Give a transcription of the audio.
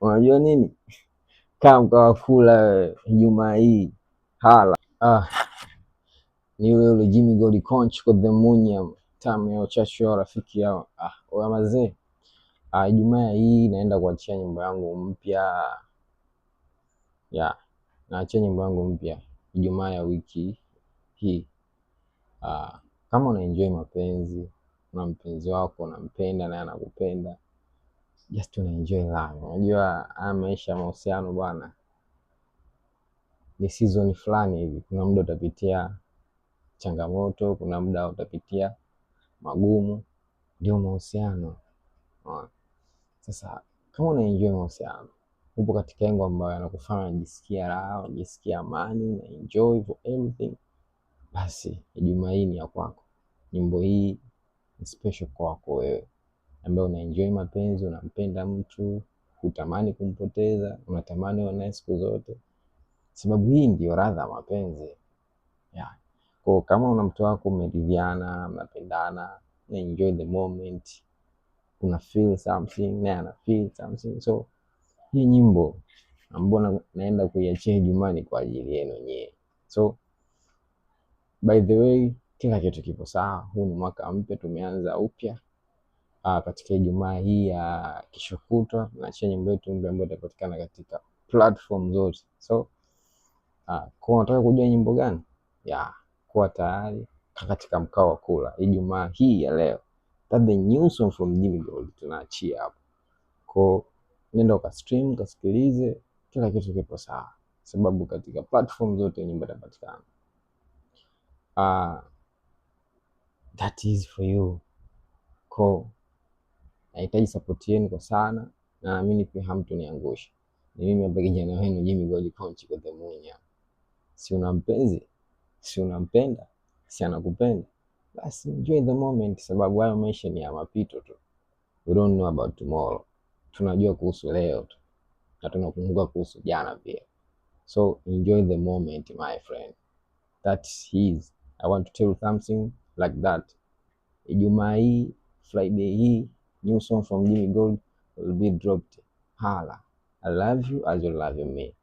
Unajua nini? Kaa mkawa kula wewe Ijumaa hii. Hala. Ni yule Jimmy Gold Conch kwa the Munya tamu ya uchachu wa rafiki yao. Oya mazee. Ijumaa hii naenda kuachia nyimbo yangu mpya. Naachia nyimbo yangu mpya Ijumaa ya wiki hii. Kama unaenjoy mapenzi, na mpenzi wako unampenda na anakupenda, just unaenjoy life. Unajua haya maisha ya mahusiano bwana, ni season fulani hivi. Kuna muda utapitia changamoto, kuna muda utapitia magumu, ndio mahusiano. Sasa kama unaenjoy mahusiano, upo katika engo ambayo yanakufanya unajisikia raha, unajisikia amani, na enjoy for everything, basi Ijumaa hii ni ya kwako. Nyimbo hii ni special kwako wewe ambaye unaenjoy mapenzi, unampenda mtu, hutamani kumpoteza, unatamani uwe naye siku zote, sababu hii ndio ladha ya mapenzi. Kwa kama una mtu wako mmeridhiana, mnapendana, na enjoy the moment, una feel something na ana feel something, so hii nyimbo ambayo naenda kuiachia Ijumaa ni kwa ajili yenu nyewe. So by the way, kila kitu kipo sawa. Huu ni mwaka mpya, tumeanza upya. Katika Ijumaa hii ya kesho kutwa naachia nyimbo yetu mpya ambayo itapatikana katika platform zote. So kwa unataka kujua nyimbo gani? Kuwa tayari katika mkao wa kula Ijumaa hii ya leo. That the new song from Jimmy Gold tunaachia hapo. Kwa nenda ukastream, kasikilize, kila kitu kipo sawa, sababu katika platform zote nyimbo itapatikana. That is for you. Kwa nahitaji support yenu kwa sana, na naamini pia hamtoniangusha. Ni mimi hapa kijana wenu Jimmy Gold Conch kwa the Munya. Si una mpenzi? Si unampenda? Si anakupenda? Basi enjoy the moment, sababu hayo maisha ni ya mapito tu. We don't know about tomorrow. Tunajua kuhusu leo tu, na tunakumbuka kuhusu jana pia. So enjoy the moment my friend. That is, I want to tell you something like that. Ijumaa hii, Friday hii, new song from Jimmy Gold will be dropped. Hala. I love you as you love me.